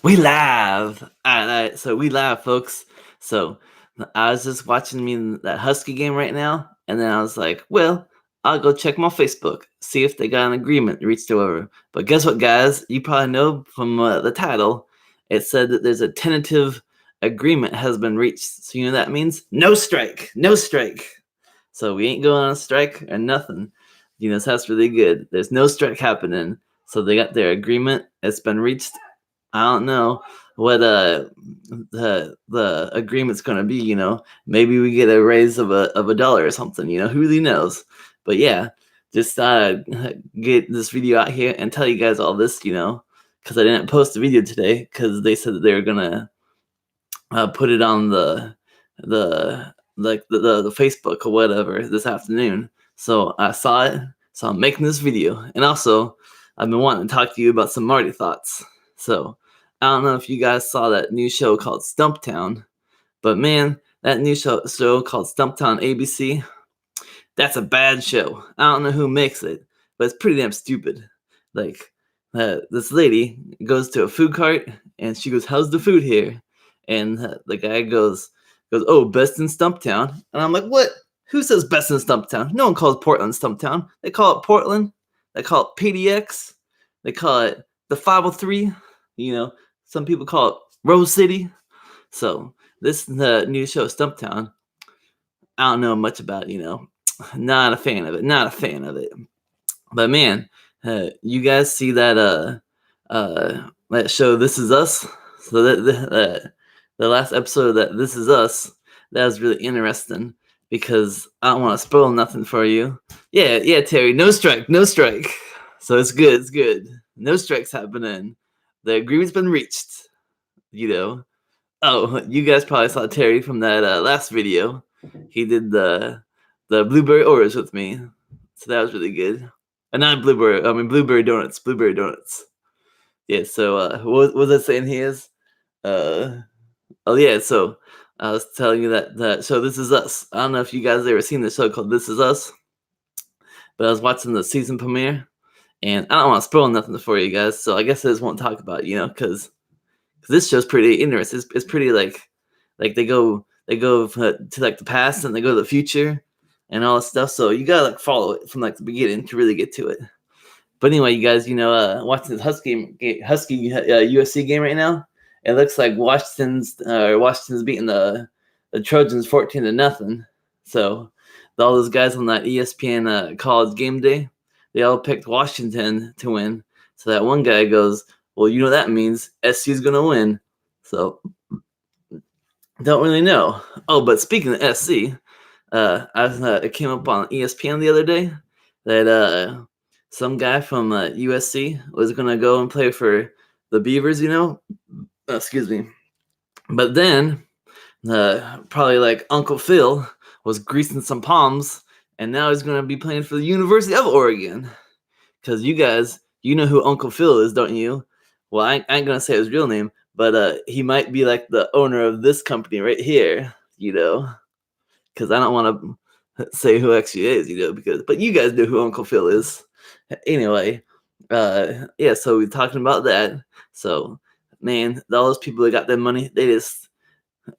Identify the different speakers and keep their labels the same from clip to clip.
Speaker 1: We live. All right, so we live, folks. So I was just watching that Husky game right now, and then I was like, well, I'll go check my Facebook, see if they got an agreement reached over. But guess what, guys? You probably know from the title, it said that there's a tentative agreement has been reached. So you know that means no strike, no strike. So we ain't going on a strike or nothing. So that's really good. There's no strike happening. So they got their agreement. It's been reached. I don't know what the agreement's gonna be. Maybe we get a raise of a dollar or something. Who really knows? But yeah, just get this video out here and tell you guys all this. Because I didn't post a video today because they said that they were gonna put it on the the Facebook or whatever this afternoon. So I saw it. So I'm making this video, and also I've been wanting to talk to you about some Marty thoughts. So I don't know if you guys saw that new show called Stumptown, but man, that new show called Stumptown ABC, that's a bad show. I don't know who makes it, but it's pretty damn stupid. Like, this lady goes to a food cart and she goes, "How's the food here?" And the guy goes, "Oh, best in Stumptown." And I'm like, what? Who says best in Stumptown? No one calls Portland Stumptown. They call it Portland. They call it PDX. They call it the 503. Some people call it Rose City. So this new show, Stumptown, I don't know much about. Not a fan of it. Not a fan of it. But man, you guys see that that show This Is Us? So the last episode of that This Is Us, that was really interesting because I don't want to spoil nothing for you. Yeah, Terry, no strike. So it's good. No strikes happening. The agreement's been reached. Oh, you guys probably saw Terry from that last video. He did the blueberry Oreos with me, so that was really good. Not blueberry donuts. Blueberry donuts. Yeah. So what was I saying? He is. Oh yeah. So I was telling you that show This Is Us. I don't know if you guys ever seen the show called This Is Us, but I was watching the season premiere, and I don't want to spoil nothing for you guys. So I guess I just won't talk about it, because this show's pretty interesting. It's pretty like they go to like the past and they go to the future and all this stuff. So you gotta follow it from like the beginning to really get to it. But anyway, you guys, watching this Husky USC game right now. It looks like Washington's beating the Trojans 14-0. So all those guys on that ESPN college game day, they all picked Washington to win. So that one guy goes, "Well, that means SC's gonna win." So don't really know. Oh, but speaking of SC, it came up on ESPN the other day that some guy from USC was gonna go and play for the Beavers. Excuse me. But then probably like Uncle Phil was greasing some palms, and now he's gonna be playing for the University of Oregon. Because you guys, you know who Uncle Phil is, don't you? Well, I ain't gonna say his real name, but he might be like the owner of this company right here, because I don't want to say who actually is, but you guys know who Uncle Phil is. Anyway, yeah, so we're talking about that. So, man, all those people that got their money, they just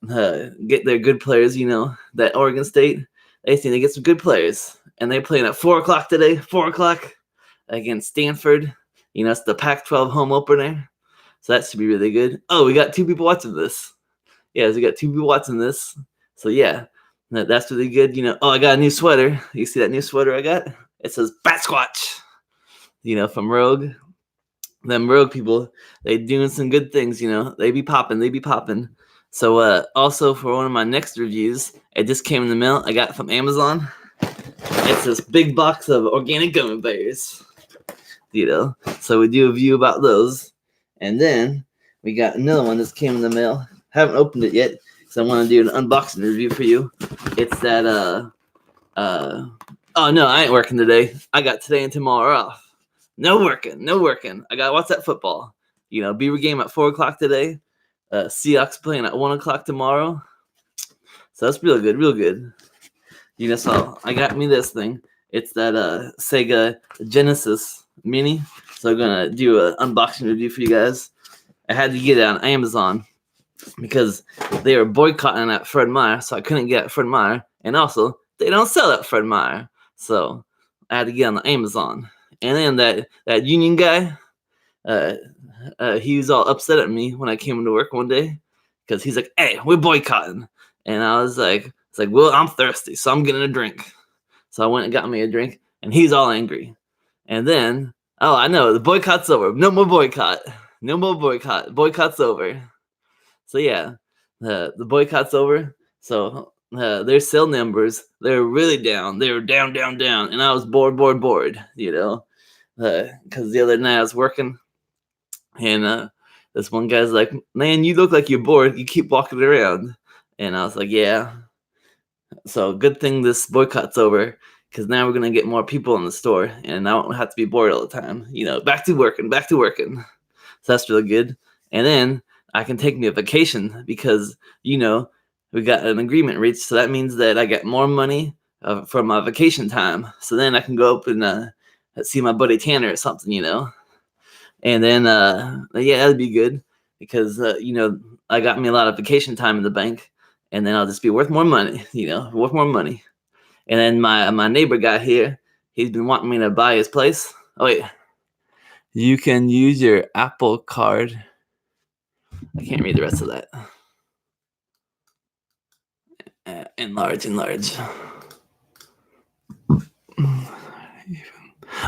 Speaker 1: get their good players, that Oregon State, they think they get some good players. And they're playing at 4 o'clock today, 4 o'clock against Stanford. It's the Pac-12 home opener. So that should be really good. Oh, we got 2 people watching this. Yeah, we got 2 people watching this. So yeah, that's really good. Oh, I got a new sweater. You see that new sweater I got? It says Bat Squatch, from Rogue. Them Rogue people, they doing some good things, They be popping. So also for one of my next reviews, it just came in the mail. I got it from Amazon. It's this big box of organic gummy bears. So we do a review about those. And then we got another one that came in the mail. Haven't opened it yet because I want to do an unboxing review for you. It's that oh no, I ain't working today. I got today and tomorrow off. No working. I got what's that football? Beaver game at 4 o'clock today. Seahawks playing at 1 o'clock tomorrow. So that's real good. So I got me this thing. It's that Sega Genesis Mini. So I'm gonna do an unboxing review for you guys. I had to get it on Amazon because they were boycotting at Fred Meyer, so I couldn't get at Fred Meyer. And also, they don't sell at Fred Meyer, so I had to get on the Amazon. And then that union guy, he was all upset at me when I came into work one day because he's like, "Hey, we're boycotting," and I was like, "It's like, well, I'm thirsty, so I'm getting a drink." So I went and got me a drink, and he's all angry. And then, oh, I know, the boycott's over. No more boycott. No more boycott. Boycott's over. So yeah, the boycott's over. So their sale numbers, they were really down. They were down, down, down. And I was bored, you know, because the other night I was working, and this one guy's like, "Man, you look like you're bored. You keep walking around." And I was like, "Yeah." So good thing this boycott's over, because now we're going to get more people in the store, and I won't have to be bored all the time. You know, back to working. So that's really good. And then I can take me a vacation because, you know, we got an agreement reached. So that means that I get more money for my vacation time. So then I can go up and see my buddy Tanner or something, you know. And then, yeah, that'd be good because, you know, I got me a lot of vacation time in the bank, and then I'll just be worth more money, you know, worth more money. And then my neighbor guy here, he's been wanting me to buy his place. Oh, wait. You can use your Apple Card. I can't read the rest of that. Enlarge.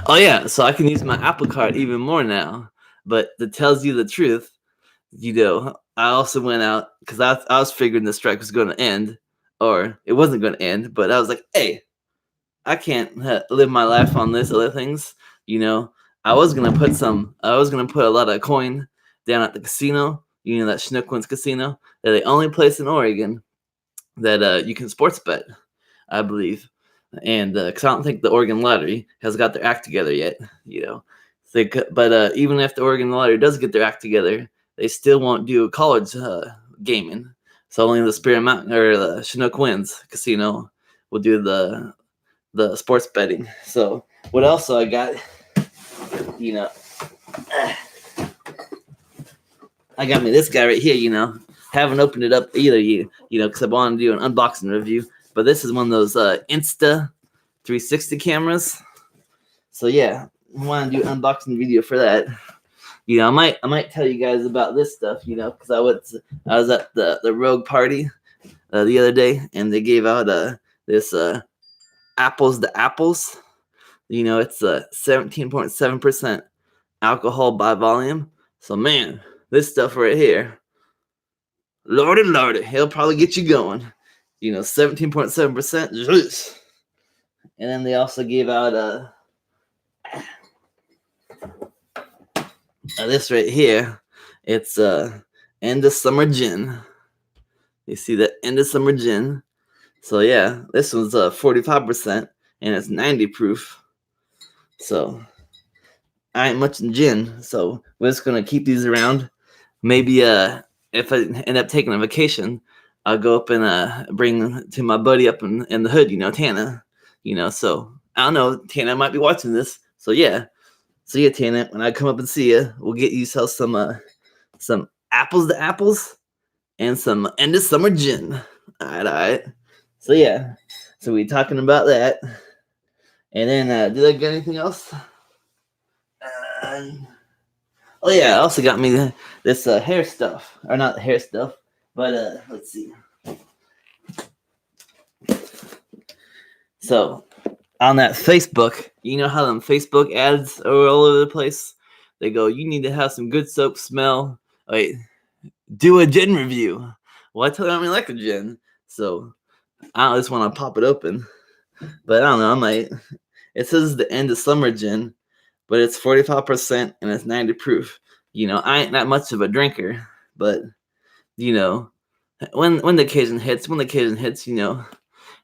Speaker 1: Oh, yeah, so I can use my Apple Card even more now. But that tells you the truth. You know, I also went out because I was figuring the strike was going to end, or it wasn't going to end. But I was like, hey, I can't live my life on this other things. You know, I was gonna put a lot of coin down at the casino. You know, that Schnookwan's casino. They're the only place in Oregon that you can sports bet, I believe. And because I don't think the Oregon Lottery has got their act together yet. You know, but even if the Oregon Lottery does get their act together, they still won't do college gaming. So only the Spirit Mountain or the Chinook Winds casino will do the sports betting. So what else I got? You know, I got me this guy right here. You know, haven't opened it up either. You know, because I wanted to do an unboxing review. But this is one of those Insta 360 cameras. So yeah, I want to do an unboxing video for that. You know, I might tell you guys about this stuff. You know, because I was at the Rogue party the other day, and they gave out this Apples to Apples. You know, it's 17.7% alcohol by volume. So man, this stuff right here, lordy, it'll probably get you going. You know, 17.7%. And then they also gave out this right here. It's end of summer gin. You see that end of summer gin. So yeah, this one's 45% and it's 90 proof. So I ain't much in gin, so we're just gonna keep these around. Maybe if I end up taking a vacation, I'll go up and bring to my buddy up in the hood, you know, Tana. You know, so I don't know, Tana might be watching this. So yeah. See ya, Tana. When I come up and see you, we'll get you some apples to apples and some end of summer gin. All right. So yeah. So we talking about that. And then did I get anything else? Oh yeah, I also got me this hair stuff, or not hair stuff, but let's see. So on that Facebook, you know how them Facebook ads are all over the place? They go, you need to have some good soap smell. Wait, do a gin review. Well, I told you I don't like a gin, so I just want to pop it open. But I don't know, I might. It says the end of summer gin, but it's 45% and it's 90 proof. You know, I ain't that much of a drinker, but you know, when the occasion hits, you know,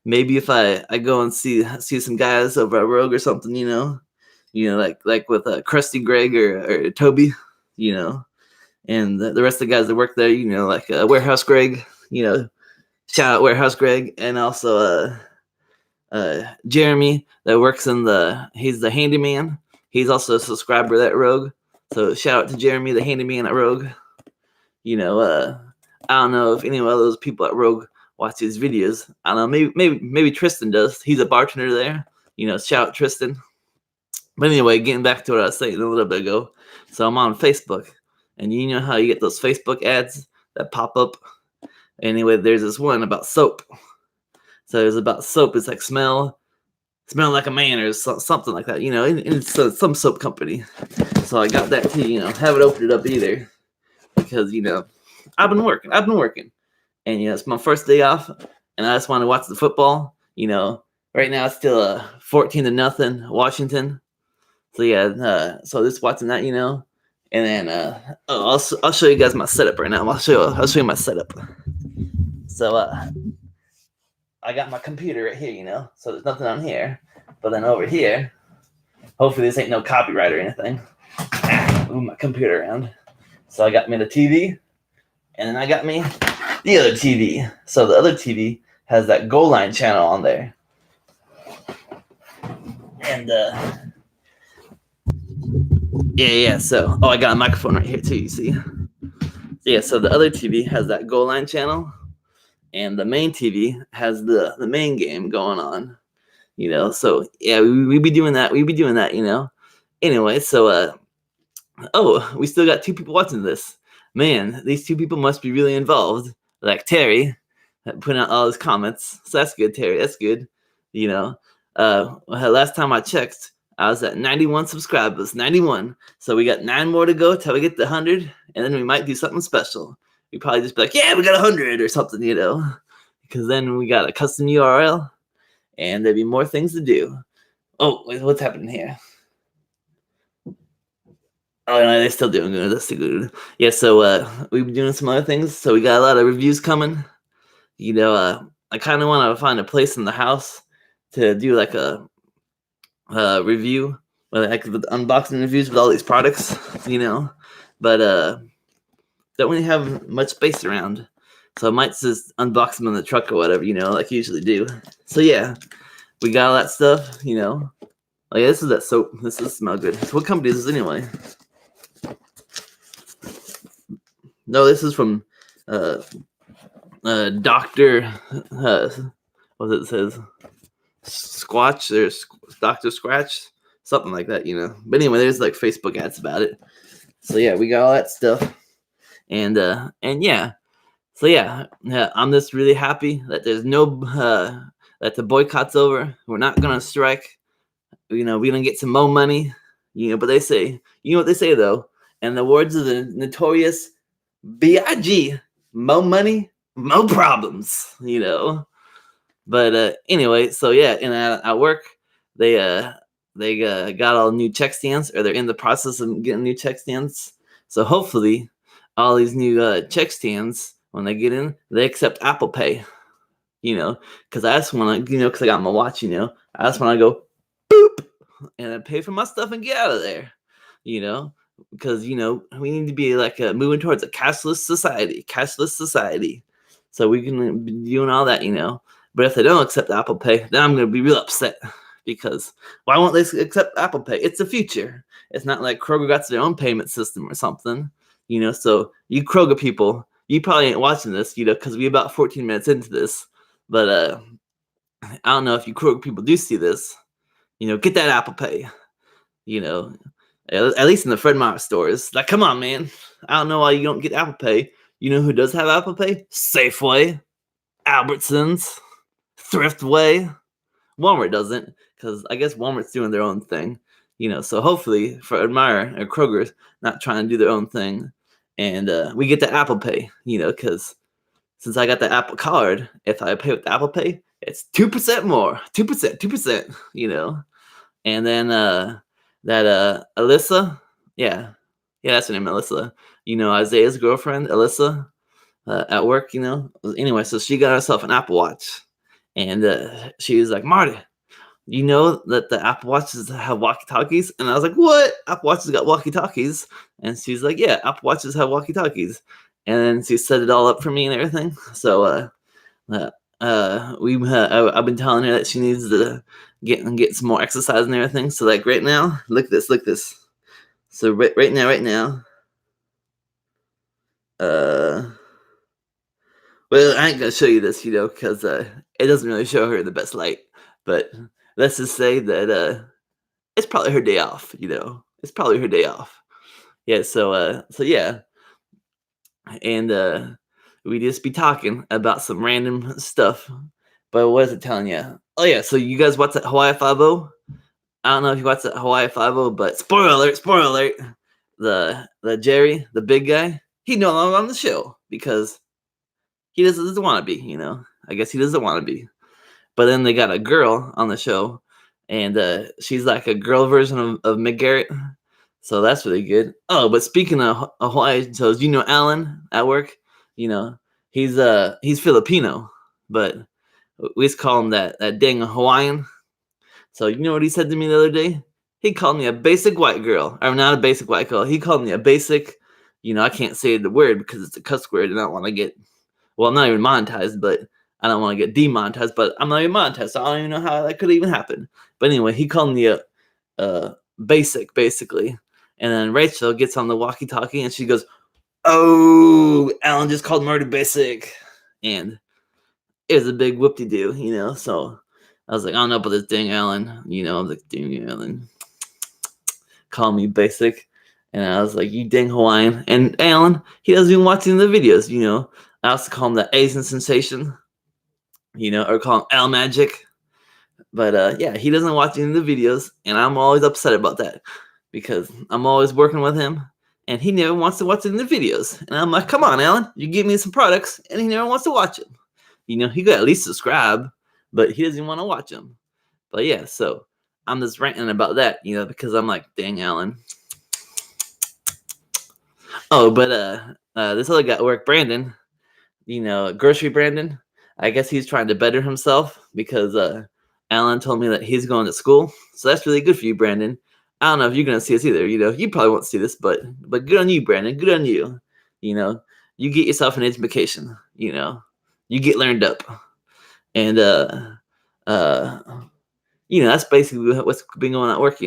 Speaker 1: maybe if I go and see some guys over at Rogue or something, you know, like with Krusty Greg or Toby, you know, and the rest of the guys that work there, you know, like Warehouse Greg, you know, shout out Warehouse Greg, and also Jeremy that works he's the handyman. He's also a subscriber at Rogue. So shout out to Jeremy, the handyman at Rogue. I don't know if any of those people at Rogue watch these videos. I don't know. Maybe Tristan does. He's a bartender there. Shout out Tristan. But anyway, getting back to what I was saying a little bit ago. So I'm on Facebook, and you know how you get those Facebook ads that pop up. Anyway, there's this one about soap. So it's about soap. It's like smell like a man or something like that. It's some soap company. So I got that too. Haven't opened it up either because I've been working, and it's my first day off, and I just want to watch the football. Right now it's still 14-0 Washington. So yeah, so just watching that, and then I'll show you guys my setup right now. I'll show you my setup. So I got my computer right here, so there's nothing on here, but then over here, hopefully this ain't no copyright or anything. Move my computer around. So I got me the TV, and then I got me the other TV. So the other TV has that goal line channel on there, and yeah. So I got a microphone right here too. You see? Yeah. So the other TV has that goal line channel, and the main TV has the main game going on. So yeah, we be doing that. Anyway, so we still got 2 people watching this. Man, these 2 people must be really involved. Like Terry, putting out all his comments. So that's good, Terry. That's good. Last time I checked, I was at 91 subscribers. 91. So we got 9 more to go till we get to 100, and then we might do something special. We probably just be like, yeah, we got 100 or something, because then we got a custom URL, and there'd be more things to do. Oh, wait, what's happening here? Oh, no, they're still doing good. That's still good. Yeah, so we've been doing some other things. So we got a lot of reviews coming. I kind of want to find a place in the house to do like a review, like with unboxing reviews with all these products, but don't really have much space around. So I might just unbox them in the truck or whatever, like you usually do. So yeah, we got all that stuff, Like this is that soap. This does smell good. So what company is this anyway? No, this is from Dr. What it says? Squatch or Dr. Scratch, something like that, But anyway, there's like Facebook ads about it. So yeah, we got all that stuff, and yeah. So yeah, I'm just really happy that there's no that the boycott's over. We're not gonna strike. We're gonna get some more money, But they say, what they say though, in the words of the notorious B.I.G., more money, more problems, But anyway, so yeah, and at work, they got all new check stands, or they're in the process of getting new check stands. So hopefully, all these new check stands, when they get in, they accept Apple Pay. Because I just want to, because I got my watch. I just want to go boop and I pay for my stuff and get out of there. Because we need to be like moving towards a cashless society. So we can be doing all that. But if they don't accept Apple Pay, then I'm going to be real upset, because why won't they accept Apple Pay? It's the future. It's not like Kroger got their own payment system or something, So you Kroger people, you probably ain't watching this, because we're about 14 minutes into this. But I don't know if you Kroger people do see this, get that Apple Pay, at least in the Fred Meyer stores. Like, come on, man. I don't know why you don't get Apple Pay. You know who does have Apple Pay? Safeway, Albertsons, Thriftway. Walmart doesn't, because I guess Walmart's doing their own thing, So hopefully Fred Meyer or Kroger's not trying to do their own thing, and we get the Apple Pay, because since I got the Apple Card, if I pay with Apple Pay, it's 2% more, 2%, And then that Alyssa, yeah, that's her name, Alyssa. Isaiah's girlfriend, Alyssa, at work. Anyway, so she got herself an Apple Watch. And she was like, Marty, you know that the Apple Watches have walkie-talkies? And I was like, what? Apple Watches got walkie-talkies? And she's like, yeah, Apple Watches have walkie-talkies. And then she set it all up for me and everything. So I've been telling her that she needs to get some more exercise and everything. So like right now, look at this. So right now. Uh, well, I ain't gonna show you this, because it doesn't really show her in the best light. But let's just say that it's probably her day off. It's probably her day off. Yeah. So yeah, and we just be talking about some random stuff. But what is it telling you? Oh yeah, so you guys watch that Hawaii 5-0? I don't know if you watch that Hawaii 5-0, but spoiler alert, the Jerry, the big guy, he no longer on the show because he doesn't want to be. I guess he doesn't want to be. But then they got a girl on the show, and she's like a girl version of McGarrett. So that's really good. Oh, but speaking of Hawaii shows, Alan at work, you know, he's Filipino, but we just call him that dang Hawaiian. So you know what he said to me the other day? He called me a basic white girl. Or not a basic white girl. He called me a basic, I can't say the word because it's a cuss word and I don't want to get, well, I'm not even monetized, but I don't want to get demonetized, but I'm not even monetized, so I don't even know how that could even happen. But anyway, he called me a basic, basically. And then Rachel gets on the walkie-talkie and she goes, "Oh, Alan just called Marty basic." And it was a big whoop-de-doo, so I was like, I don't know about this dang Alan. I was like, dang Alan, call me basic. And I was like, you dang Hawaiian. And Alan, he doesn't even watch any of the videos, I also call him the Asian sensation, or call him Al Magic. But yeah, he doesn't watch any of the videos, and I'm always upset about that because I'm always working with him, and he never wants to watch any of the videos. And I'm like, come on, Alan, you give me some products, and he never wants to watch them. He could at least subscribe, but he doesn't want to watch them. But yeah, so I'm just ranting about that, because I'm like, dang, Alan. Oh, but this other guy at work, Brandon, grocery Brandon, I guess he's trying to better himself because Alan told me that he's going to school. So that's really good for you, Brandon. I don't know if you're going to see this either. You probably won't see this, but good on you, Brandon. Good on you. You get yourself an education. You get learned up. And that's basically what's been going on at work.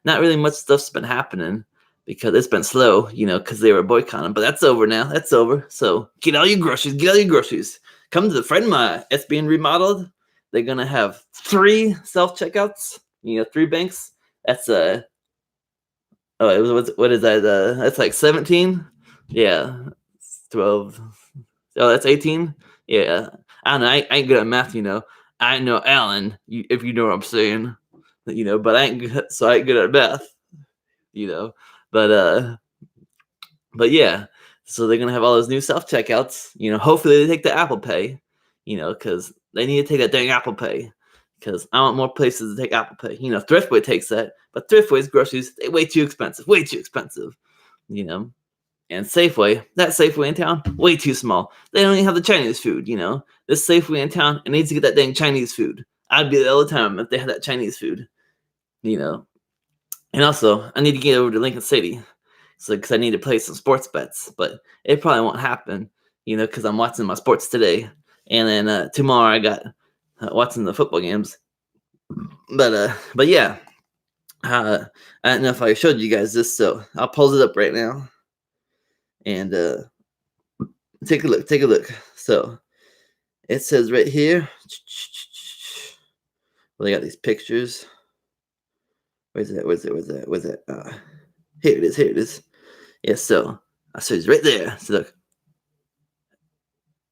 Speaker 1: Not really much stuff's been happening because it's been slow, because they were boycotting. But that's over now. That's over. So get all your groceries. Get all your groceries. Come to the Fred Meyer. It's being remodeled. They're gonna have 3 self checkouts. 3 banks. That's what is that? That's like 17. Yeah, 12. Oh, that's 18. Yeah, I don't know. I ain't good at math. I know Alan. If you know what I'm saying. But I ain't good, so I ain't good at math. But yeah. So they're gonna have all those new self checkouts. Hopefully they take the Apple Pay. Because they need to take that dang Apple Pay. Because I want more places to take Apple Pay. Thriftway takes that, but Thriftway's groceries, they way too expensive. Way too expensive. And Safeway, that Safeway in town, way too small. They don't even have the Chinese food. This Safeway in town, it needs to get that dang Chinese food. I'd be there all the time if they had that Chinese food. And also, I need to get over to Lincoln City, because I need to play some sports bets. But it probably won't happen, because I'm watching my sports today, and then tomorrow I got watching the football games. But yeah, I don't know if I showed you guys this, so I'll pause it up right now, and take a look. Take a look. So it says right here. Well, they got these pictures. Where's that? Here it is. Here it is. Yeah, so I said it's right there. So look.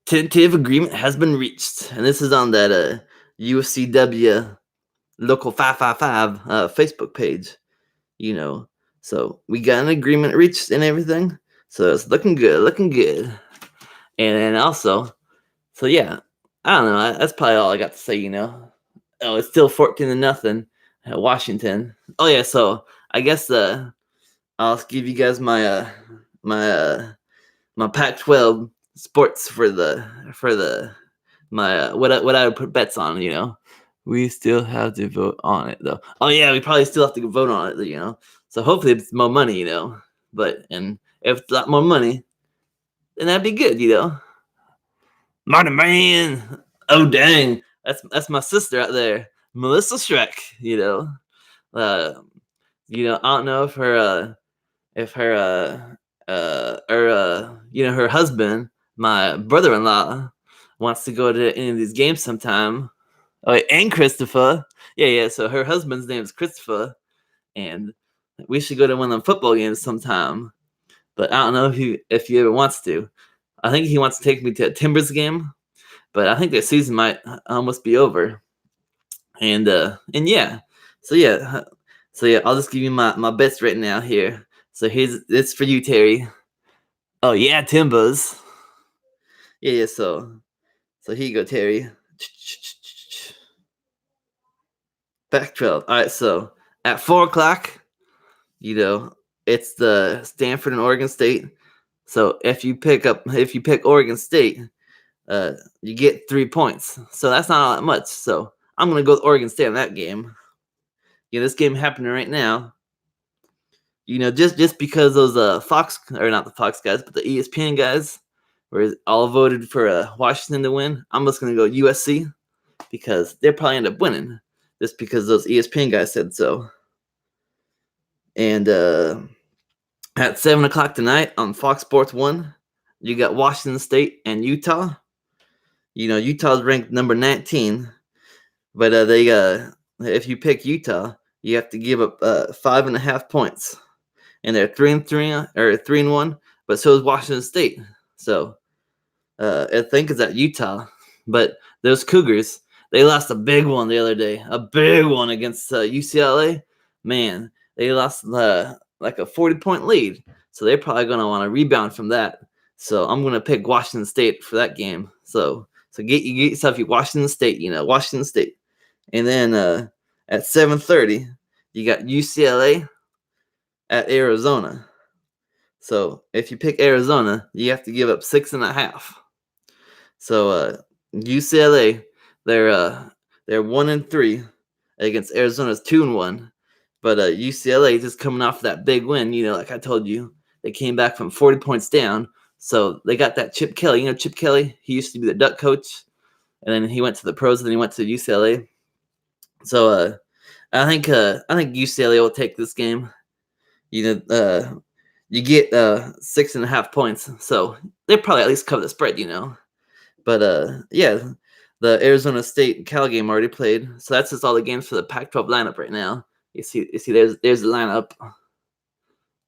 Speaker 1: Tentative agreement has been reached. And this is on that UFCW local 555 Facebook page. So we got an agreement reached and everything. So it's looking good. And then also, so yeah, I don't know. That's probably all I got to say, Oh, it's still 14-0 at Washington. Oh yeah, so I guess I'll give you guys my my Pac-12 sports for my what I would put bets on. We still have to vote on it though. Oh yeah, we probably still have to vote on it. So hopefully it's more money. But and if it's a lot more money, then that'd be good. Marty man. Oh dang, that's my sister out there, Melissa Schreck. I don't know if her her husband, my brother-in-law, wants to go to any of these games sometime. Oh, and Christopher. Yeah. So her husband's name is Christopher, and we should go to one of them football games sometime. But I don't know if he ever wants to. I think he wants to take me to a Timbers game, but I think their season might almost be over. And yeah. So yeah. I'll just give you my bets right now here. So it's for you, Terry. Oh yeah, Timbers. Yeah. So here you go, Terry. Back 12. All right. So at 4:00, it's the Stanford and Oregon State. So if you pick Oregon State, you get 3 points. So that's not all that much. So I'm gonna go with Oregon State in that game. This game happening right now. Just because those Fox, or not the Fox guys, but the ESPN guys were all voted for Washington to win. I'm just gonna go USC because they'll probably end up winning just because those ESPN guys said so. And at 7:00 tonight on Fox Sports 1, you got Washington State and Utah. Utah's ranked number 19, but if you pick Utah, you have to give up 5.5 points, and they're 3-3 or 3-1. But so is Washington State. So I think it's at Utah, but those Cougars, they lost a big one the other day, a big one against UCLA. Man, they lost like a 40-point lead, so they're probably gonna want to rebound from that. So I'm gonna pick Washington State for that game. So get yourself your Washington State, Washington State. And then at 7:30, you got UCLA at Arizona. So if you pick Arizona, you have to give up 6.5. So UCLA, they're 1-3 against Arizona's 2-1. But UCLA just coming off that big win, like I told you, they came back from 40 points down. So they got that Chip Kelly. Chip Kelly, he used to be the Duck coach, and then he went to the pros, and then he went to UCLA. So I think UCLA will take this game. You get 6.5 points, so they probably at least cover the spread, But yeah, the Arizona State and Cal game already played, so that's just all the games for the Pac-12 lineup right now. You see, there's the lineup.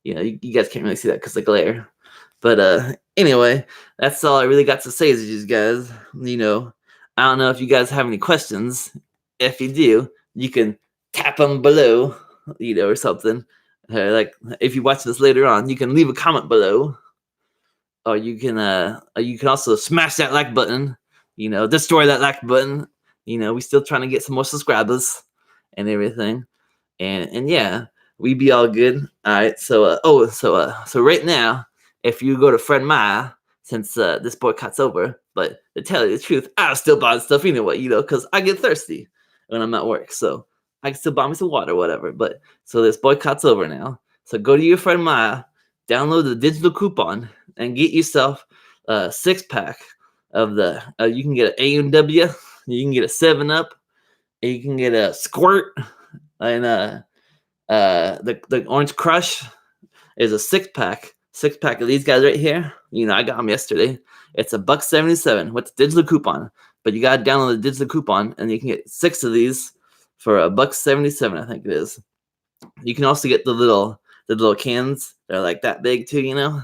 Speaker 1: You guys can't really see that because of the glare. But anyway, that's all I really got to say to you guys. I don't know if you guys have any questions. If you do, you can tap them below, or something. Like if you watch this later on, you can leave a comment below, or you can also smash that like button. Destroy that like button. We still trying to get some more subscribers and everything, and yeah, we be all good. All right. So right now, if you go to Fred Meyer, since this boycott's over, but to tell you the truth, I'll still buy stuff anyway, because I get thirsty when I'm at work. So I can still buy me some water or whatever. But so this boycott's over now. So go to your Fred Meyer, download the digital coupon, and get yourself a 6-pack of the. You can get an A&W, you can get a 7-Up, and you can get a Squirt, and the Orange Crush is a 6-pack. 6-pack of these guys right here. I got them yesterday. It's $1.77 with the digital coupon. But you gotta download the digital coupon, and you can get 6 of these for $1.77. I think it is. You can also get the little cans. They're like that big too.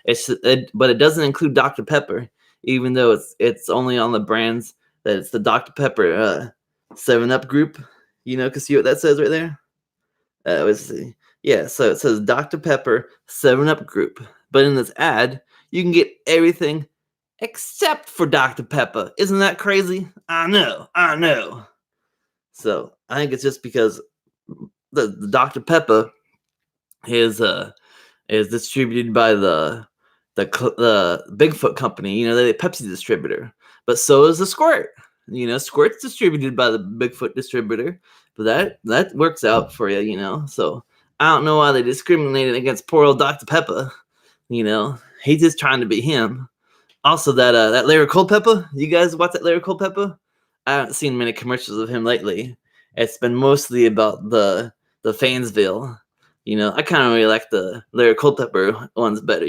Speaker 1: But it doesn't include Dr. Pepper, even though it's only on the brands that it's the Dr. Pepper 7-Up group. Cause see what that says right there. Let's see. Yeah, so it says Dr. Pepper 7-Up group. But in this ad, you can get everything except for Dr. Pepper. Isn't that crazy? I know. So I think it's just because the Dr. Pepper is distributed by the Bigfoot company. They're the Pepsi distributor. But so is the Squirt. Squirt's distributed by the Bigfoot distributor. But that works out for you, So I don't know why they discriminated against poor old Dr. Pepper. He's just trying to be him. Also, that Larry Culpepper, you guys watch that Larry Culpepper? I haven't seen many commercials of him lately. It's been mostly about the Fansville, I kind of really like the Larry Culpepper ones better,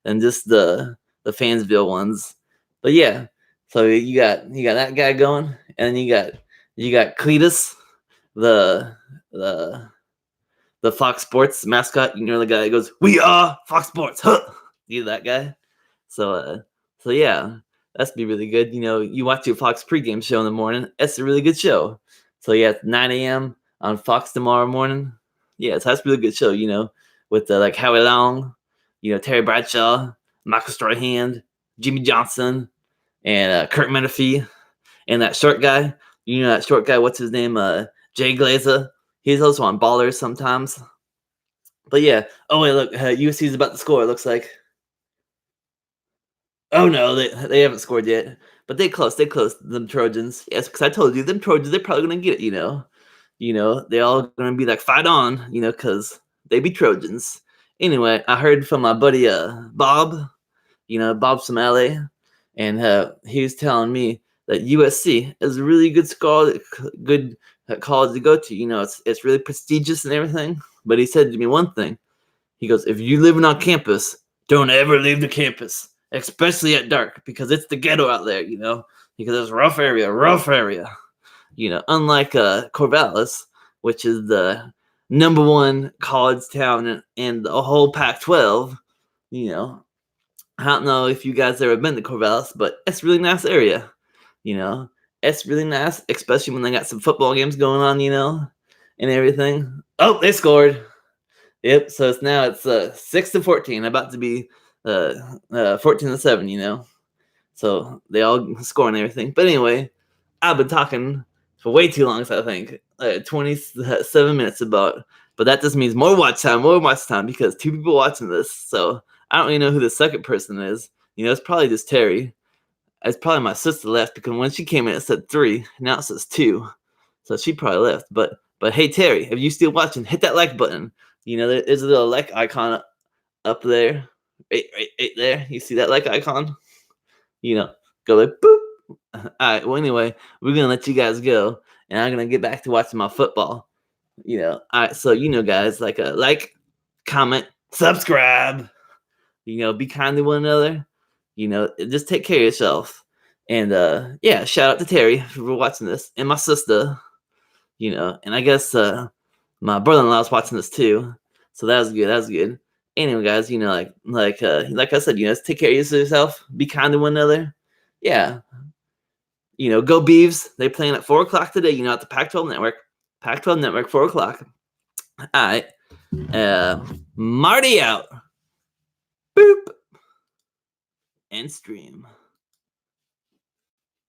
Speaker 1: than just the Fansville ones. But yeah, so you got that guy going, and you got Cletus, the the the Fox Sports mascot. The guy that goes, "We are Fox Sports," huh? You that guy. So so yeah, that's be really good. You watch your Fox pregame show in the morning. That's a really good show. So yeah, it's 9 a.m. on Fox tomorrow morning. Yeah, so that's a really good show. With like Howie Long, Terry Bradshaw, Michael Strahan, Jimmy Johnson, and Kurt Menefee, and that short guy. That short guy. What's his name? Jay Glazer. He's also on Ballers sometimes. But yeah. Oh wait, look, USC's about to score. It looks like. Oh no, they haven't scored yet, but they close. They close them Trojans. Yes, because I told you them Trojans. They're probably gonna get it. They all gonna be like fight on. Because they be Trojans. Anyway, I heard from my buddy Bob. Bob from LA, and he was telling me that USC is a really good school, good college to go to. It's really prestigious and everything. But he said to me one thing. He goes, if you living on campus, don't ever leave the campus, especially at dark, because it's the ghetto out there, because it's rough area. Unlike Corvallis, which is the number one college town in the whole Pac-12, I don't know if you guys ever been to Corvallis, but it's a really nice area, It's really nice, especially when they got some football games going on, and everything. Oh, they scored. Yep. So it's 6-14, about to be 14-7. So they all score and everything. But anyway, I've been talking for way too long. So I think 27 minutes about. But that just means more watch time because two people watching this. So I don't really know who the second person is. It's probably just Terry. It's probably my sister left because when she came in, it said 3. Now it says 2. So she probably left. But hey, Terry, if you still watching, hit that like button. There's a little like icon up there, right there. You see that like icon? Go like boop. All right. Well, anyway, we're gonna let you guys go, and I'm gonna get back to watching my football. All right. So guys, like, comment, subscribe. Be kind to one another. Just take care of yourself. And yeah, shout out to Terry for watching this, and my sister. And I guess my brother-in-law's watching this too. So that was good. Anyway, guys, like I said, take care of yourself, be kind to one another. Yeah. Go Beavs. They're playing at 4:00 today, at the Pac-12 Network. Pac-12 Network, 4:00. All right. Marty out. Boop. And stream.